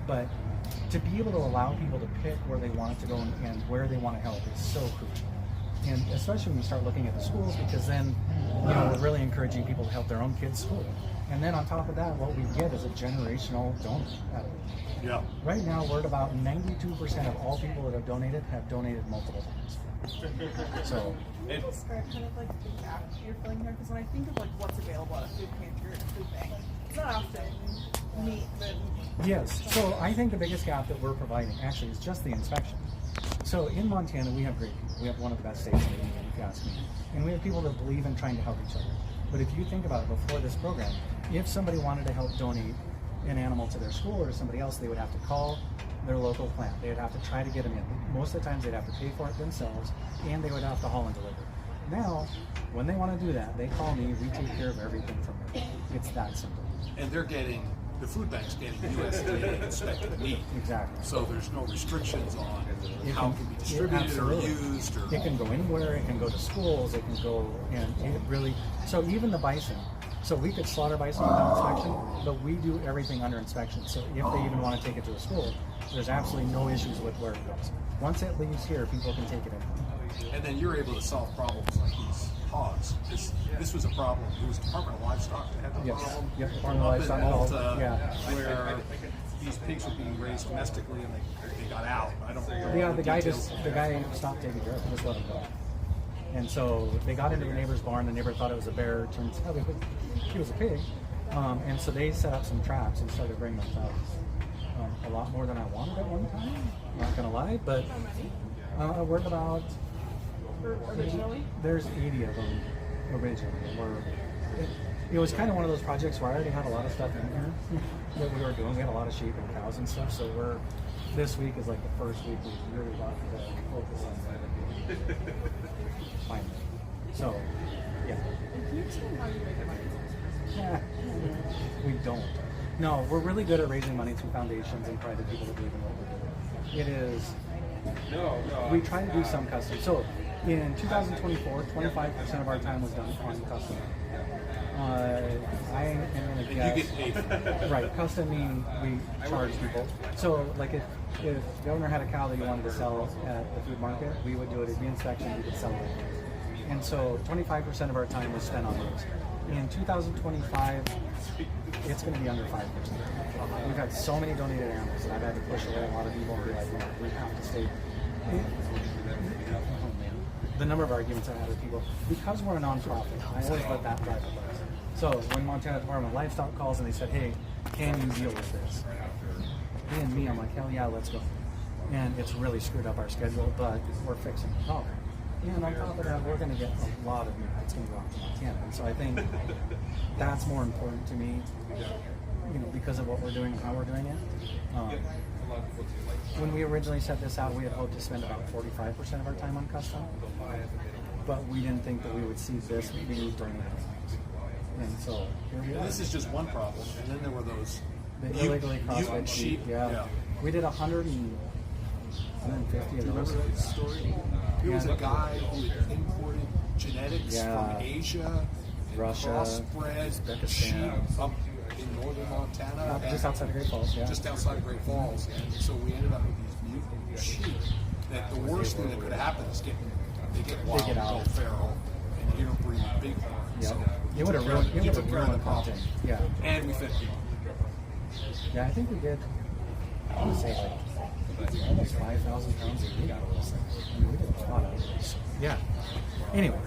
But to be able to allow people to pick where they want it to go and where they want to help is so crucial. And especially when you start looking at the schools, because then we're really encouraging people to help their own kids' school. And then on top of that, what we get is a generational donor out of it. Yeah. Right now, we're at about 92% of all people that have donated multiple times. So Can you describe kind of like the gap you're filling here? Because when I think of like what's available at a food pantry or a food bank, it's not often meat, but yes. So I think the biggest gap that we're providing actually is just the inspection. So in Montana, we have great people. We have one of the best states in the union, if you ask me. And we have people that believe in trying to help each other. But if you think about it, before this program, if somebody wanted to help donate an animal to their school or somebody else, they would have to call their local plant. They would have to try to get them in. Most of the times they'd have to pay for it themselves, and they would have to haul and deliver. Now, when they want to do that, they call me, we take care of everything from there. It's that simple. And they're getting, the food bank's getting USDA inspected meat. Exactly. So there's no restrictions on how it can be Yeah, distributed or absolutely. used. Or It can go anywhere, it can go to schools, it can go, and it really, so even the bison, so we could slaughter bison without inspection, but we do everything under inspection. So if they even want to take it to a school, there's absolutely no issues with where it goes. Once it leaves here, people can take it in. And then you're able to solve problems like these hogs. This was a problem. It was Department of Livestock that had the Yes. problem. Yep, Department of Up in Livestock Malta, yeah. where these pigs were being raised domestically and they got out. I don't know. Yeah, the guy stopped taking care of it, just let him go. And so they got into the neighbor's barn. The neighbor thought it was a bear. It turns out he was a pig. And so they set up some traps and started bringing them out. A lot more than I wanted at one time. Not gonna lie, but we're about originally? There's 80 of them originally. It was kind of one of those projects where I already had a lot of stuff in here that we were doing. We had a lot of sheep and cows and stuff. So this week is like the first week we really got to focus on that. Finally. So, yeah. Can you explain how you make your money? Yeah. We don't. No, we're really good at raising money through foundations and private people that believe in what we're doing. It is, we try to do some custom. So in 2024, 25% of our time was done on custom. I am going to guess. You get paid for that. Right, custom meaning we charge people. So like if the governor had a cow that you wanted to sell at the food market, we would do it at the inspection, we could sell it. And so 25% of our time was spent on those. In 2025, it's going to be under 5%. We've had so many donated animals that I've had to push away a lot of people and be like, we have to stay. The number of arguments I had with people, because we're a nonprofit, I always let that drive the bus. So when Montana Department of Livestock calls and they said, hey, can you deal with this? And me, I'm like, hell yeah, let's go. And it's really screwed up our schedule, but we're fixing the problem. And on top of that, we're going to get a lot of meat that's going to go out to Montana. And so I think that's more important to me, because of what we're doing and how we're doing it. When we originally set this out, we had hoped to spend about 45% of our time on custom, but we didn't think that we would see this being donated. And so here we are. This is just one problem, and then there were those The illegally crossbred sheep. Yeah. We did 150 of Do you those. remember that story? There was a guy who had imported genetics from Asia, and Russia, crossbred sheep Uzbekistan. up in northern Montana, Just outside of Great Falls, yeah. just outside of Great Falls, and so we ended up with these mutant sheep. That the worst thing that could happen is they get wild, get out. go feral, and interbreed bighorn. Yeah. So It would have ruined we took care of the the problem, content. Yeah. and we fed people. Yeah, I think we did, I would say like almost 5,000 pounds of meat out of those things. I mean, we did a lot of those. Yeah. Anyway.